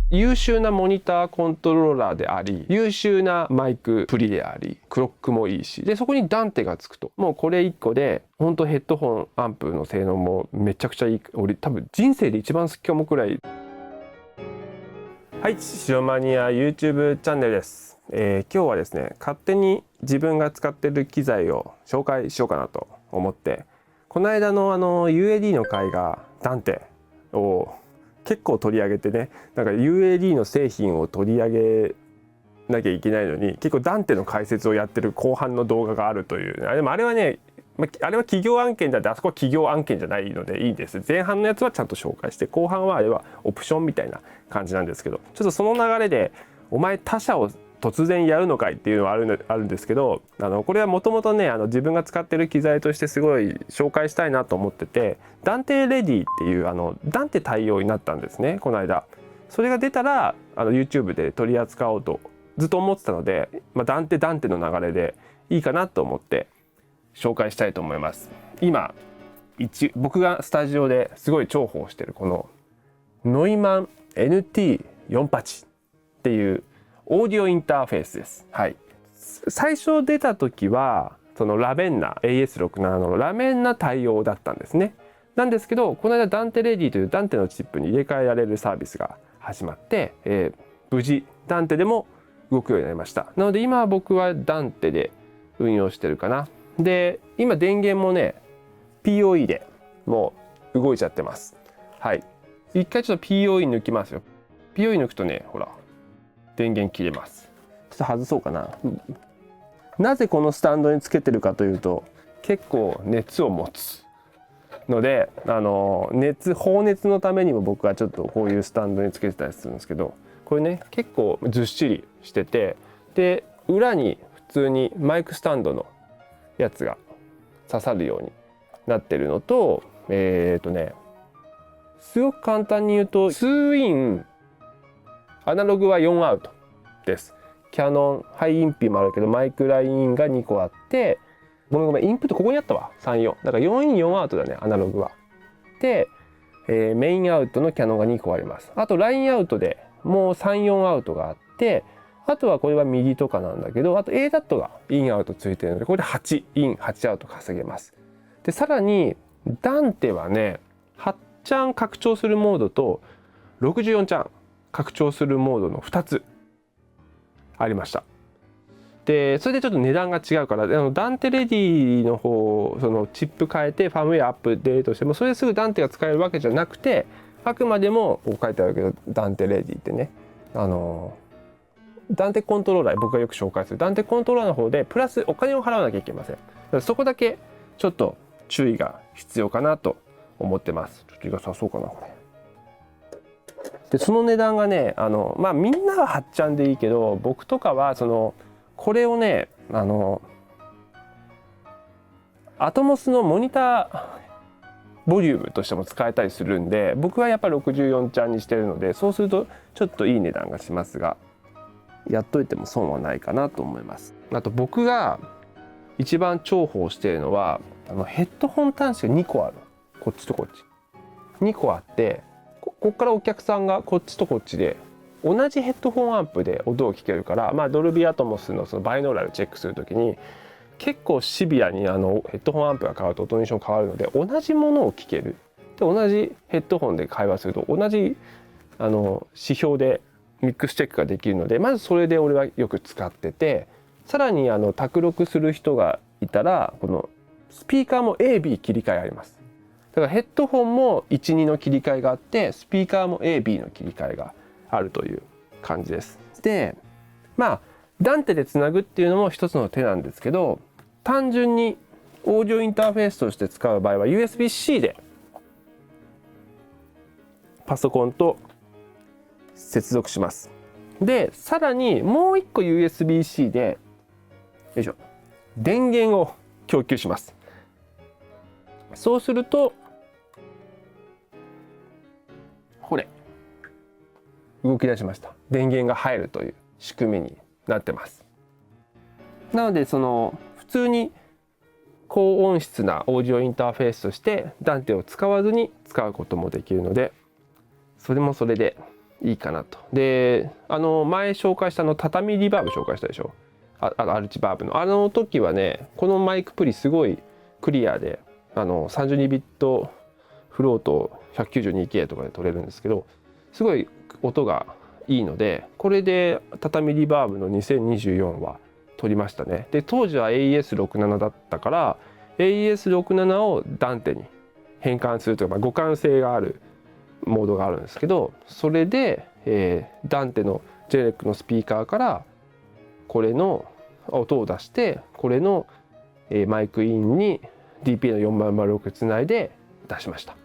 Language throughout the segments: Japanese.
優秀なモニターコントローラーであり、優秀なマイクプリであり、クロックもいいし、でそこにダンテがつくと、もうこれ1個で本当ヘッドホンアンプの性能もめちゃくちゃいい。俺多分人生で一番好きかもくらい。はい、白マニア YouTube チャンネルです。今日はですね、勝手に自分が使ってる機材を紹介しようかなと思って、この間のUAD の回がダンテを結構取り上げてね、なんか UAD の製品を取り上げなきゃいけないのに、結構ダンテの解説をやってる後半の動画があるという、でもあれはね、あれは企業案件だって、あそこは企業案件じゃないのでいいんです。前半のやつはちゃんと紹介して、後半はあれはオプションみたいな感じなんですけど、ちょっとその流れでお前他社を突然やるのかいっていうのはあるんですけど、これはもともとね、自分が使ってる機材としてすごい紹介したいなと思ってて、ダンテレディっていうダンテ対応になったんですね、この間。それが出たらYouTube で取り扱おうとずっと思ってたので、ダンテの流れでいいかなと思って紹介したいと思います。今僕がスタジオですごい重宝してるこのノイマン NT48 っていうオーディオインターフェースです。はい。最初出た時はそのラベンナ AS67 のラベンナ対応だったんですね。なんですけど、この間ダンテレディというダンテのチップに入れ替えられるサービスが始まって、無事ダンテでも動くようになりました。なので今は僕はダンテで運用してるかな。で、今電源もね PoE でもう動いちゃってます。はい。一回ちょっと PoE 抜きますよ。PoE 抜くとね、ほら電源切れます。ちょっと外そうかな。なぜこのスタンドにつけてるかというと、結構熱を持つので、放熱のためにも僕はちょっとこういうスタンドにつけてたりするんですけど、これね結構ずっしりしてて、で裏に普通にマイクスタンドのやつが刺さるようになってるのと、すごく簡単に言うと2インアナログは4アウトです。キヤノンハイインピもあるけど、マイクラインが2個あって、ごめんインプットここにあったわ、34だから4イン4アウトだね、アナログは。で、メインアウトのキヤノンが2個あります。あとラインアウトでもう34アウトがあって、あとはこれは右とかなんだけど、あと ADAT がインアウトついてるので、これで8イン8アウト稼げます。でさらにダンテはね、8チャン拡張するモードと64チャン拡張するモードの2つありました。でそれでちょっと値段が違うから、ダンテレディの方、そのチップ変えてファームウェアアップデートしても、それですぐダンテが使えるわけじゃなくて、あくまでもこう書いてあるけど、ダンテレディってね、ダンテコントローラー、僕がよく紹介するダンテコントローラーの方でプラスお金を払わなきゃいけません。だからそこだけちょっと注意が必要かなと思ってます。ちょっと今刺そうかな、これ。でその値段がね、みんなは8ちゃんでいいけど、僕とかはこれをね、アトモスのモニターボリュームとしても使えたりするんで、僕はやっぱり64ちゃんにしてるので、そうするとちょっといい値段がしますが、やっといても損はないかなと思います。あと僕が一番重宝しているのはヘッドホン端子が2個ある。こっちとこっち2個あって、こっからお客さんがこっちとこっちで同じヘッドホンアンプで音を聞けるから、ドルビーアトモスのそのバイノーラルチェックするときに結構シビアにヘッドホンアンプが変わると音の印象変わるので、同じものを聞ける。で同じヘッドホンで会話すると同じ指標でミックスチェックができるので、まずそれで俺はよく使ってて、さらに卓録する人がいたら、このスピーカーも AB 切り替えあります。だからヘッドホンも12の切り替えがあって、スピーカーも AB の切り替えがあるという感じです。でダンテでつなぐっていうのも一つの手なんですけど、単純にオーディオインターフェースとして使う場合は USB-C でパソコンと接続します。でさらにもう一個 USB-C でよいしょ電源を供給します。そうするとこれ動き出しました。電源が入るという仕組みになってます。なので普通に高音質なオーディオインターフェースとしてダンテを使わずに使うこともできるので、それもそれでいいかなと。で前紹介した畳リバーブ紹介したでしょ。アルチバーブの時はね、このマイクプリすごいクリアで32ビットフロート 192K とかで撮れるんですけど、すごい音がいいので、これで畳リバーブの2024は撮りましたね。で当時は AES67 だったから AES67 をダンテに変換するというか、互換性があるモードがあるんですけど、それで、ダンテのジェレックのスピーカーからこれの音を出して、これの、マイクインに DPA の4006つないで出しました。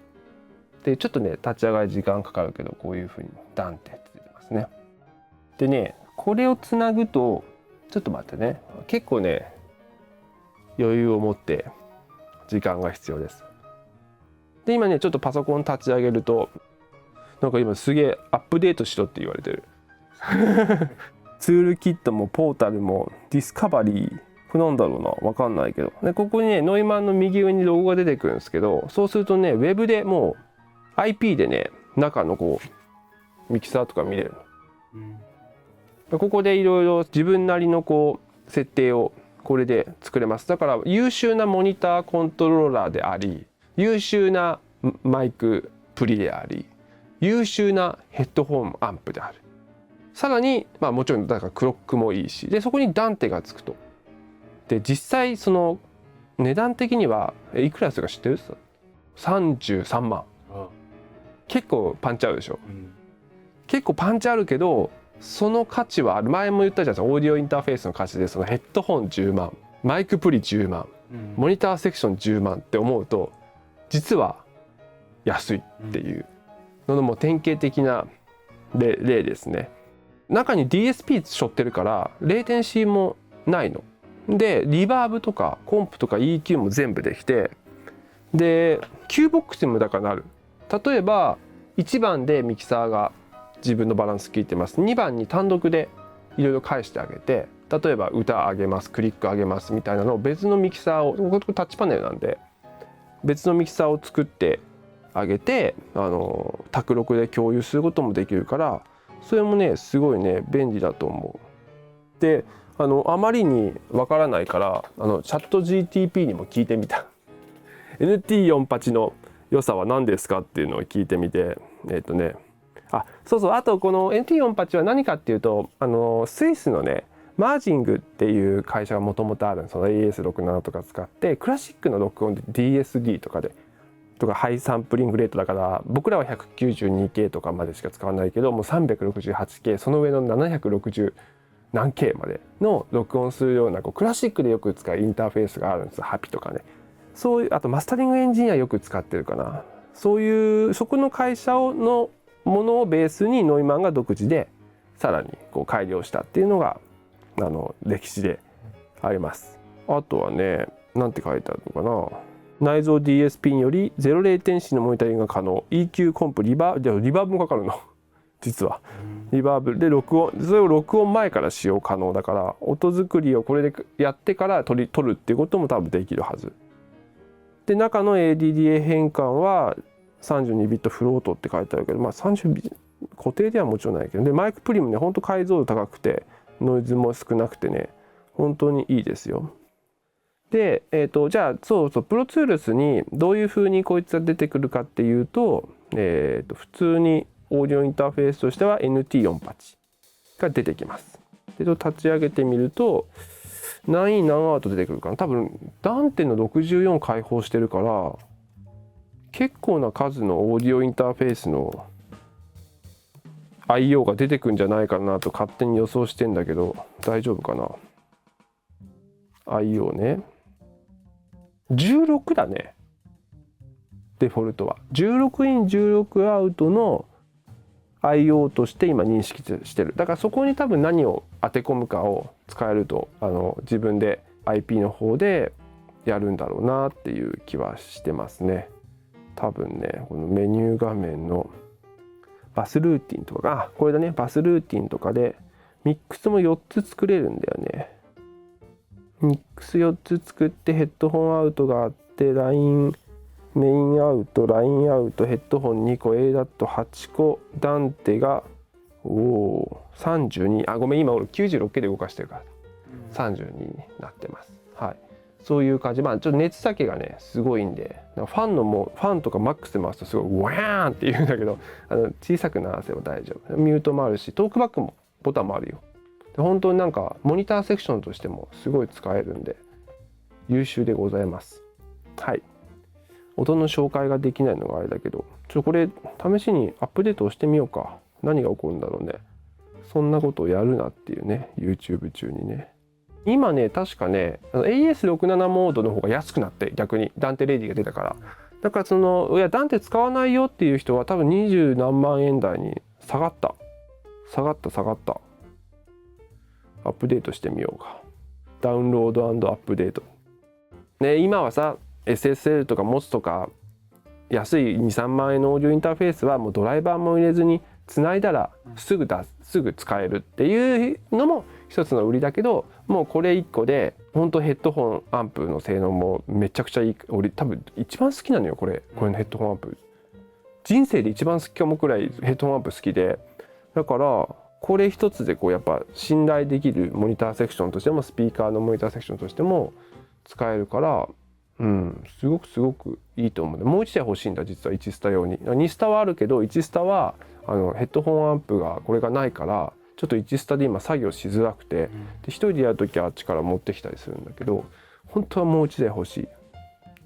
でちょっとね立ち上がり時間かかるけど、こういう風にダンテついてますね。でね、これをつなぐとちょっと待ってね、結構ね余裕を持って時間が必要です。で今ねちょっとパソコン立ち上げると、なんか今すげえアップデートしろって言われてるツールキットもポータルもディスカバリー、これなんだろうな、わかんないけど、でここにねノイマンの右上にロゴが出てくるんですけど、そうするとねウェブでもう IP でね中のこうミキサーとか見れるの、ここでいろいろ自分なりのこう設定をこれで作れます。だから優秀なモニターコントローラーであり、優秀なマイクプリであり、優秀なヘッドホンアンプである、さらにもちろんだからクロックもいいし、でそこにダンテがつくと。で実際その値段的にはいくらするか知ってる？33万。結構パンチあるでしょ、結構パンチあるけどその価値はある。前も言ったじゃないですか、オーディオインターフェースの価値で、そのヘッドホン10万、マイクプリ10万、モニターセクション10万って思うと実は安いっていうののも典型的な例ですね。中に DSP 背負ってるからレイテンシーもないので、リバーブとかコンプとか EQ も全部できて、で Q ボックスにもだからなる。例えば1番でミキサーが自分のバランス効いてます、2番に単独でいろいろ返してあげて、例えば歌上げます、クリック上げますみたいなのを別のミキサーを、これタッチパネルなんで別のミキサーを作ってあげて、卓録で共有することもできるから、それもねすごいね便利だと思う。であまりにわからないからチャット GTP にも聞いてみたNT48 の良さは何ですかっていうのを聞いてみて、あとこの NT48 は何かっていうと、スイスのねマージングっていう会社がもともとある、その AES67 とか使ってクラシックの録音で DSD とかハイサンプリングレートだから、僕らは 192K とかまでしか使わないけどもう 368K、 その上の760何 K までの録音するようなクラシックでよく使うインターフェースがあるんですよ。ハピとかね、そういう、あとマスタリングエンジニアよく使ってるかな、そういうそこの会社のものをベースにノイマンが独自でさらに改良したっていうのが歴史であります。あとはね、なんて書いてあるのかな、内蔵 DSP によりゼロレイテンシーのモニタリングが可能、 EQ コンプリバーブもかかるの実はリバーブでそれを録音前から使用可能だから、音作りをこれでやってから撮るっていうことも多分できるはずで、中の ADDA 変換は32ビットフロートって書いてあるけど、30ビット固定ではもちろんないけど、でマイクプリもねほんと解像度高くてノイズも少なくてね本当にいいですよ。で、じゃあプロツールスにどういうふうにこいつが出てくるかっていうと、普通にオーディオインターフェースとしては NT48 が出てきます。で立ち上げてみると何イン何アウト出てくるかな。多分ダンテの64開放してるから結構な数のオーディオインターフェースの IO が出てくるんじゃないかなと勝手に予想してんだけど、大丈夫かな。 IO ね16だね、デフォルトは16イン16アウトの IO として今認識してる。だからそこに多分何を当て込むかを使えると自分で IP の方でやるんだろうなっていう気はしてますね。多分ねこのメニュー画面のバスルーティンとかこれだね、バスルーティンとかでミックスも4つ作れるんだよね。ミックス4つ作ってヘッドホンアウトがあってラインメインアウト、ラインアウト、ヘッドホン2個、ADAT8 個、ダンテがおお 32 ごめん今俺 96K で動かしてるから32になってます。はい、そういう感じ。ちょっと熱だけがねすごいんで、ファンとかマックスで回すとすごいワーンって言うんだけど、小さく鳴らせば大丈夫。ミュートもあるしトークバックもボタンもあるよ。で本当になんかモニターセクションとしてもすごい使えるんで優秀でございます。はい、音の紹介ができないのがあれだけど、これ試しにアップデートをしてみようか。何が起こるんだろうね。そんなことをやるなっていうね、 YouTube 中にね。今ね確かねAES67 モードの方が安くなって、逆にダンテレディが出たから、だからいやダンテ使わないよっていう人は多分20何万円台に下がったアップデートしてみようか。ダウンロード&アップデートね。今はさ SSL とか持つとか安い 2,3 万円のオーディオインターフェースはもうドライバーも入れずに繋いだらすぐ使えるっていうのも一つの売りだけど、もうこれ1個で本当ヘッドホンアンプの性能もめちゃくちゃいい。俺多分一番好きなのよこれのヘッドホンアンプ。人生で一番好きかもくらいヘッドホンアンプ好きで、だからこれ一つでやっぱ信頼できるモニターセクションとしてもスピーカーのモニターセクションとしても使えるから、すごくいいと思う。もう1台欲しいんだ実は1スタ用に。2スタはあるけど1スタはヘッドホンアンプがこれがないからちょっと1スタで今作業しづらくて、で1人でやるときはあっちから持ってきたりするんだけど、本当はもう1台欲しいっ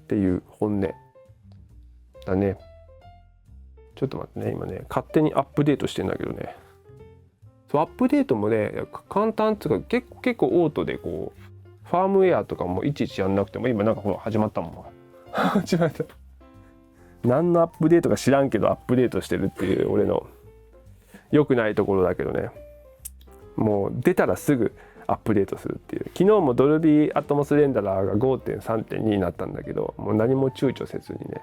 ていう本音だね。ちょっと待ってね、今ね勝手にアップデートしてんだけどね。そうアップデートもね簡単っていうか結構オートでファームウェアとかもいちいちやんなくても今なんかほら始まったもん始まった。何のアップデートか知らんけどアップデートしてるっていう俺の良くないところだけどね。もう出たらすぐアップデートするっていう。昨日もドルビーアトモスレンダラーが 5.3.2 になったんだけど、もう何も躊躇せずにね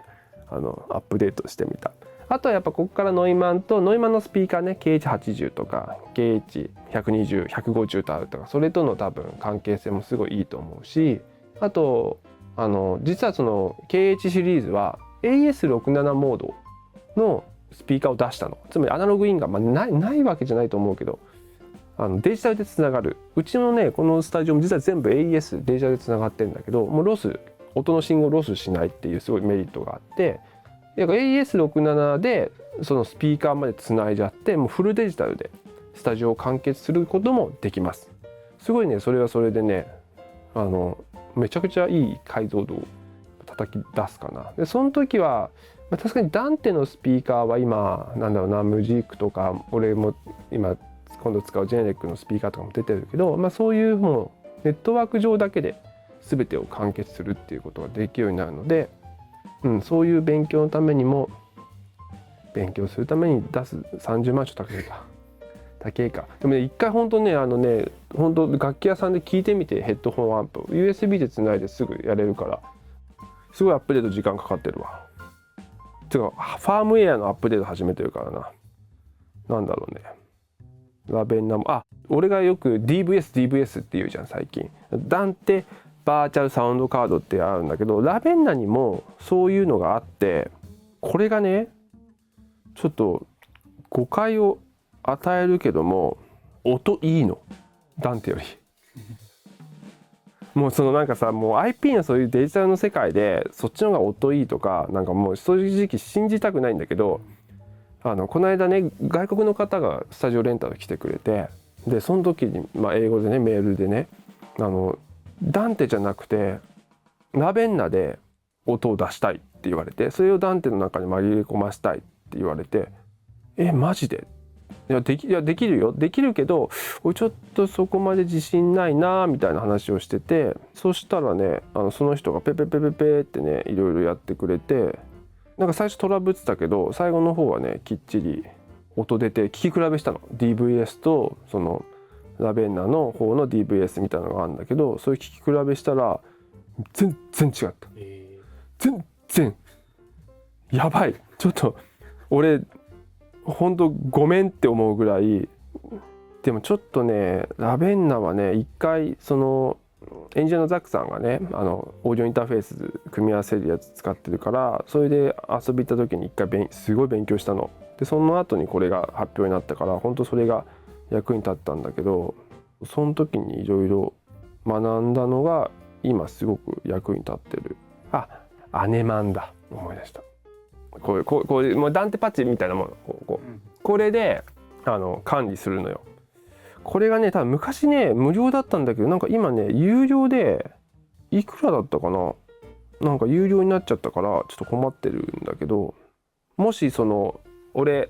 アップデートしてみた。あとはやっぱここからノイマンのスピーカーね KH80 とか KH120、150とあるとか、それとの多分関係性もすごいいいと思うし、あと実はその KH シリーズは AES67 モードのスピーカーを出したの。つまりアナログインが、ないわけじゃないと思うけどデジタルでつながる。うちのねこのスタジオも実は全部 AES デジタルでつながってるんだけど、もう音の信号をロスしないっていうすごいメリットがあって、AES67 でそのスピーカーまでつないじゃって、もうフルデジタルでスタジオを完結することもできます。すごいねそれはそれでねめちゃくちゃいい解像度を叩き出すかな。でその時は、確かにダンテのスピーカーは今なんだろうな、ムジークとか俺も今度使うジェネリックのスピーカーとかも出てるけど、そういうもうネットワーク上だけで全てを完結するっていうことができるようになるので、そういう勉強のためにも勉強するために出す30万ちょっと高いか。でもね一回本当ね本当楽器屋さんで聞いてみて、ヘッドホンアンプ USB でつないですぐやれるから、すごいアップデート時間かかってるわ。てかファームウェアのアップデート始めてるからな。なんだろうね、ラベンナも俺がよく DVS って言うじゃん最近。ダンテバーチャルサウンドカードってあるんだけど、ラベンナにもそういうのがあって、これがねちょっと誤解を与えるけども音いいの、ダンテよりもうなんかさ、もう IP のそういうデジタルの世界でそっちの方が音いいとかなんかもう正直信じたくないんだけど、この間ね外国の方がスタジオレンタル来てくれて、でその時に、英語でねメールでねダンテじゃなくてラベンナで音を出したいって言われて、それをダンテの中に紛れ込ませたいって言われて、マジでできるよ、できるけど俺ちょっとそこまで自信ないなみたいな話をしてて、そしたらねその人がペペペペペってねいろいろやってくれて、なんか最初トラブってたけど最後の方はねきっちり音出て、聞き比べしたの。 DVS とそのラベンナの方の DVS みたいなのがあるんだけど、そういう聞き比べしたら全然違った。全然やばい。ちょっと俺ほんとごめんって思うぐらい。でもちょっとねラベンナはね一回そのエンジニアのザックさんがねオーディオインターフェース組み合わせるやつ使ってるから、それで遊び行った時に一回すごい勉強したの。ででその後にこれが発表になったから本当それが役に立ったんだけど、その時にいろいろ学んだのが今すごく役に立ってる。アネマンだ、思い出した。こういうもうダンテパッチみたいなもの、これで管理するのよ。これがね多分昔ね無料だったんだけど、なんか今ね有料でいくらだったかな、なんか有料になっちゃったからちょっと困ってるんだけど、もし俺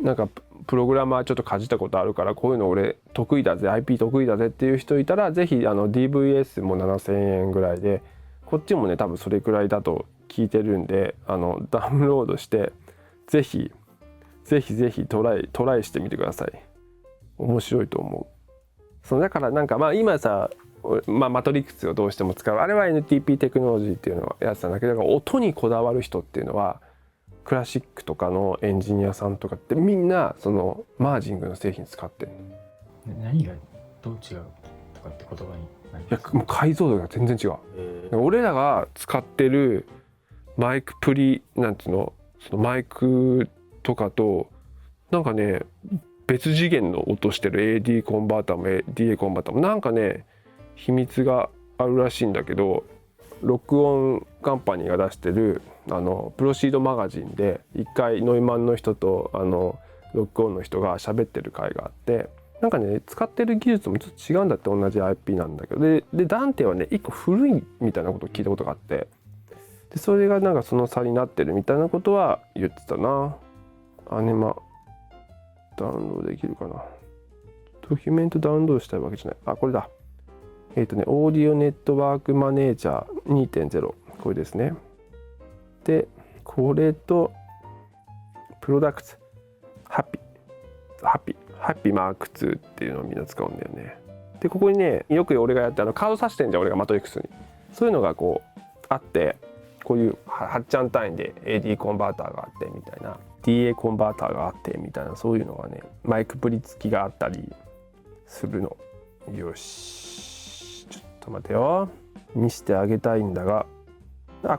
なんかプログラマーちょっとかじったことあるからこういうの俺得意だぜ IP 得意だぜっていう人いたら、ぜひDVS も7000円ぐらいで、こっちもね多分それくらいだと聞いてるんで、ダウンロードしてぜひトライしてみてください。面白いと思う。だからなんか今さ、マトリックスをどうしても使う、あれは NTP テクノロジーっていうのをやってたんだけど、音にこだわる人っていうのはクラシックとかのエンジニアさんとかってみんなマージングの製品使ってる。何がどう違うとかって言葉にいやもう解像度が全然違う。俺らが使ってるマイクなんていうの、マイクとかとなんかね別次元の音してる AD コンバーターも DA コンバーターもなんかね秘密があるらしいんだけど、録音カンパニーが出してるプロシードマガジンで一回ノイマンの人と録音の人が喋ってる回があって、なんかね使ってる技術もちょっと違うんだって、同じ IP なんだけど、でダンテはね一個古いみたいなことを聞いたことがあって、でそれがなんかその差になってるみたいなことは言ってたな。アネマダウンロードできるかな。ドキュメントダウンロードしたいわけじゃない。これだ。オーディオネットワークマネージャー 2.0 これですね。でこれとプロダクツハッピーマーク2っていうのをみんな使うんだよね。でここにねよく俺がやってカード挿してんじゃん、俺がマトリックスに。そういうのがこうあって、こういう8ちゃん単位で AD コンバーターがあってみたいな、 DA コンバーターがあってみたいな、そういうのがねマイクプリ付きがあったりするの。よしちょっと待てよ、見せてあげたいんだが、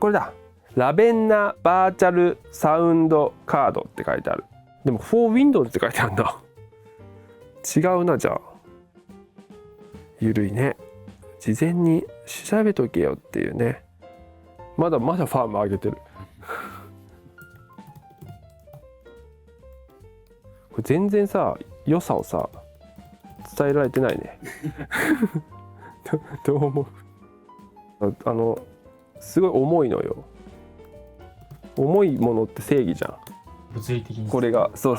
これだ、ラベンナバーチャルサウンドカードって書いてある。でも for Windows って書いてあるんだ。違うな、じゃあゆるいね。事前に調べとけよっていうね。まだファーム上げてる。これ全然さ良さをさ伝えられてないね。どう思う？すごい重いのよ。重いものって正義じゃん。物理的にこれがそう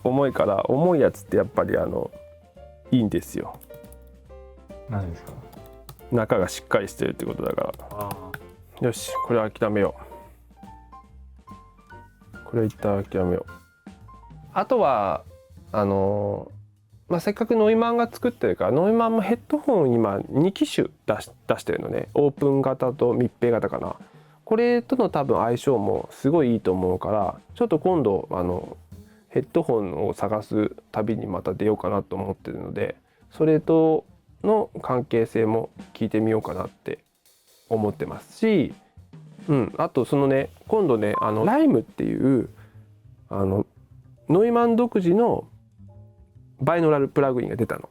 重いから、重いやつってやっぱりいいんですよ。何ですか？中がしっかりしてるってことだから。よし、これ諦めよう。これ一旦諦めよう。あとはせっかくノイマンが作ってるから、ノイマンもヘッドホン今2機種出してるのね。オープン型と密閉型かな。これとの多分相性もすごいいいと思うから、ちょっと今度ヘッドホンを探す旅にまた出ようかなと思ってるので、それとの関係性も聞いてみようかなって思ってますし、あと今度ねライムっていうノイマン独自のバイノラルプラグインが出たの。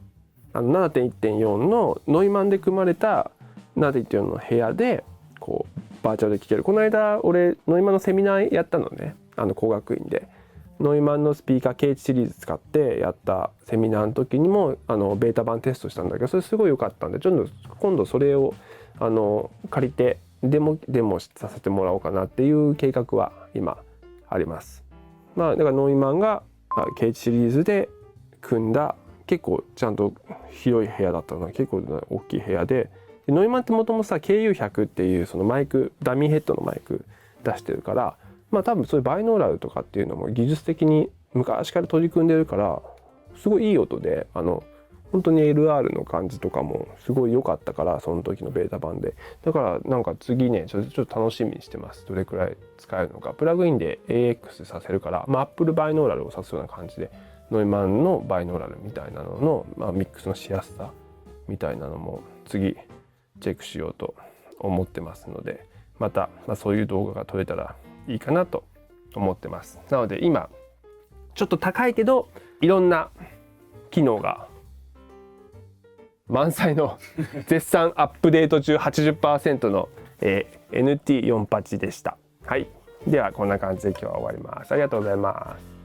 7.1.4 のノイマンで組まれた 7.1.4 の部屋でこうバーチャルで聴ける。この間俺ノイマンのセミナーやったのね、工学院で。ノイマンのスピーカー K1 シリーズ使ってやったセミナーの時にもベータ版テストしたんだけど、それすごい良かったんで、ちょっと今度それを借りてデモさせてもらおうかなっていう計画は今あります。だからノイマンが K1 シリーズで組んだ結構ちゃんと広い部屋だったの、結構大きい部屋で、ノイマンってもともとさ KU100 っていうそのマイク、ダミーヘッドのマイク出してるから、多分そういうバイノーラルとかっていうのも技術的に昔から取り組んでるから、すごいいい音で本当に LR の感じとかもすごい良かったから、その時のベータ版で。だからなんか次ねちょっと楽しみにしてます。どれくらい使えるのか。プラグインで AX させるから、Apple バイノーラルを指すような感じでノイマンのバイノーラルみたいなのの、ミックスのしやすさみたいなのも次チェックしようと思ってますので、また、そういう動画が撮れたらいいかなと思ってます。なので今ちょっと高いけどいろんな機能が満載の絶賛アップデート中 80% の、NT48 でした。はい、ではこんな感じで今日は終わります。ありがとうございます。